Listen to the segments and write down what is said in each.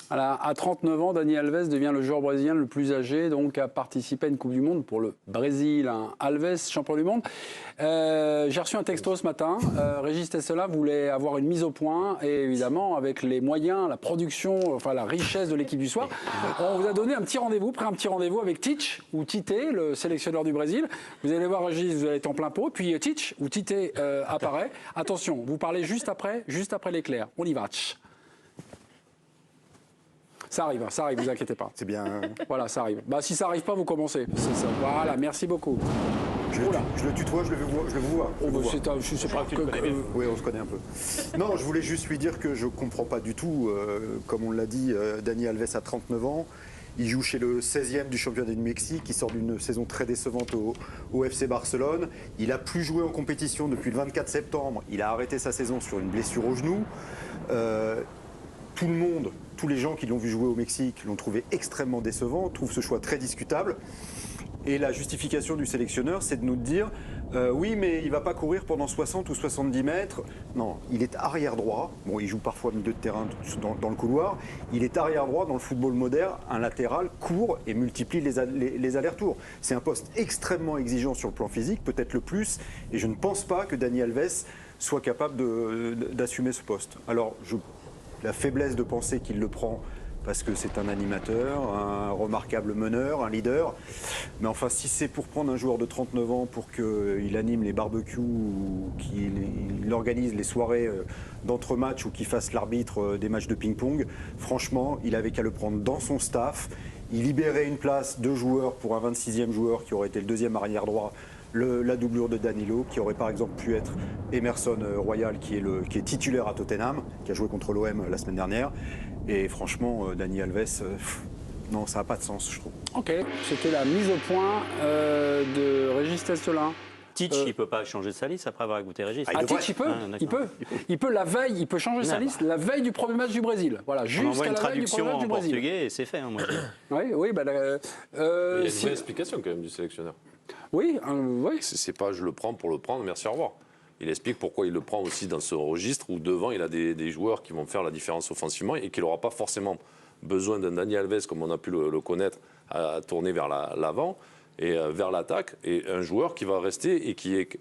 Voilà, à 39 ans, Dani Alves devient le joueur brésilien le plus âgé donc à participer à une Coupe du Monde pour le Brésil. Hein. Alves, champion du monde. J'ai reçu un texto ce matin. Régis Tessela voulait avoir une mise au point et évidemment avec les moyens, la production, enfin la richesse de l'équipe du soir, on vous a donné un petit rendez-vous, pris un petit rendez-vous avec Tite ou Tite, le sélectionneur du Brésil. Vous allez voir Régis, vous allez être en plein pot. Puis Tite ou Tite apparaît. Attention, vous parlez juste après l'éclair. On y va. Ça arrive, vous inquiétez pas. C'est bien. Voilà, ça arrive. Bah, si ça arrive pas, vous commencez. C'est ça. Voilà, merci beaucoup. Je le tutoie, je le vois. Je sais pas Oui, on se connaît un peu. Non, je voulais juste lui dire que je comprends pas du tout, comme on l'a dit, Dani Alves a 39 ans. Il joue chez le 16e du championnat du Mexique. Il sort d'une saison très décevante au FC Barcelone. Il n'a plus joué en compétition depuis le 24 septembre. Il a arrêté sa saison sur une blessure au genou. Tout le monde, tous les gens qui l'ont vu jouer au Mexique l'ont trouvé extrêmement décevant, trouvent ce choix très discutable. Et la justification du sélectionneur, c'est de nous dire oui, mais il ne va pas courir pendant 60 ou 70 mètres. Non, il est arrière droit. Bon, il joue parfois milieu de terrain dans le couloir. Il est arrière droit dans le football moderne. Un latéral court et multiplie les allers-retours. C'est un poste extrêmement exigeant sur le plan physique, peut-être le plus. Et je ne pense pas que Dani Alves soit capable d'assumer ce poste. Alors, la faiblesse de penser qu'il le prend parce que c'est un animateur, un remarquable meneur, un leader. Mais enfin, si c'est pour prendre un joueur de 39 ans pour qu'il anime les barbecues ou qu'il organise les soirées d'entre-matchs ou qu'il fasse l'arbitre des matchs de ping-pong, franchement, il avait qu'à le prendre dans son staff. Il libérait une place de joueur pour un 26e joueur qui aurait été le deuxième arrière droit. La doublure de Danilo, qui aurait par exemple pu être Emerson Royal, qui est titulaire à Tottenham, qui a joué contre l'OM la semaine dernière. Et franchement, Dani Alves, non, ça n'a pas de sens, je trouve. Ok, c'était la mise au point de Régis Tessela. Tite, il ne peut pas changer sa liste après avoir écouté Régis. Tite, il peut la veille, il peut changer sa liste la veille du premier match du Brésil. Voilà, jusqu'à la veille du premier match du Brésil. On envoie une traduction en portugais et c'est fait, hein, moi. Oui, bah, il y a une vraie explication quand même du sélectionneur. Oui. C'est pas je le prends pour le prendre, merci, au revoir. Il explique pourquoi il le prend aussi dans ce registre où devant il a des joueurs qui vont faire la différence offensivement et qu'il n'aura pas forcément besoin d'un Dani Alves comme on a pu le connaître à tourner vers l'avant et vers l'attaque, et un joueur qui va rester et qui est,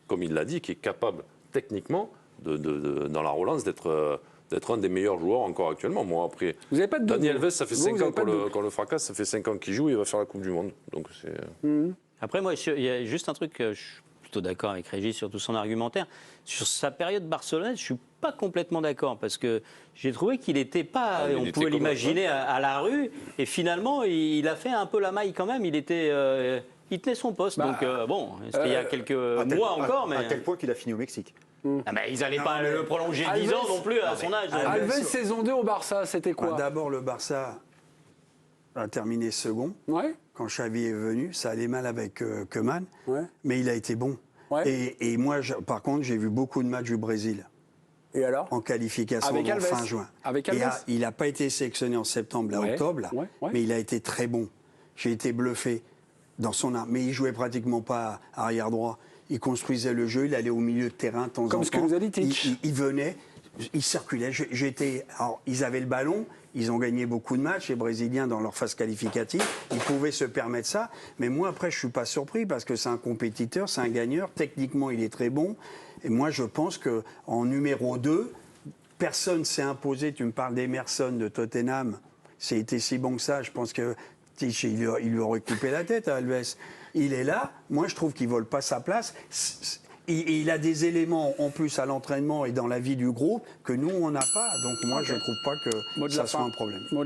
comme il l'a dit, qui est capable techniquement dans la relance d'être un des meilleurs joueurs encore actuellement. Moi, après, vous n'avez pas de Dani Alves, ça fait 5 ans qu'on le fracasse, ça fait 5 ans qu'il joue et il va faire la Coupe du Monde. Donc Après, moi, il y a juste un truc, je suis plutôt d'accord avec Régis sur tout son argumentaire. Sur sa période barcelonaise, je ne suis pas complètement d'accord parce que j'ai trouvé qu'il n'était pas, on pouvait l'imaginer à la rue, et finalement, il a fait un peu la maille quand même. Il tenait son poste. Donc, bon, il y a quelques mois encore. Mais à tel point qu'il a fini au Mexique. Ah ben, ils n'allaient pas le prolonger 10 ans non plus à son âge. Alves, saison 2 au Barça, c'était quoi? D'abord, le Barça a terminé second. Ouais. Quand Xavi est venu, ça allait mal avec Koeman, mais il a été bon. Ouais. Et moi, par contre, j'ai vu beaucoup de matchs du Brésil. Et alors? En qualification avec Alves. fin juin. Avec Alves. Il n'a pas été sélectionné en septembre, octobre, mais il a été très bon. J'ai été bluffé dans son art. Mais il jouait pratiquement pas arrière droit. Il construisait le jeu, il allait au milieu de terrain de temps en temps. Comme ce que nous a dit Tite. Il venait, il circulait. Alors, ils avaient le ballon, ils ont gagné beaucoup de matchs, les Brésiliens, dans leur phase qualificative. Ils pouvaient se permettre ça. Mais moi, après, je ne suis pas surpris parce que c'est un compétiteur, c'est un gagneur. Techniquement, il est très bon. Et moi, je pense qu'en numéro 2, personne ne s'est imposé. Tu me parles d'Emerson de Tottenham. C'était si bon que ça. Je pense que il lui aurait coupé la tête à Alves. Il est là. Moi, je trouve qu'il ne vole pas sa place. Il a des éléments en plus à l'entraînement et dans la vie du groupe que nous, on n'a pas. Donc moi, je ne trouve pas que ça soit un problème.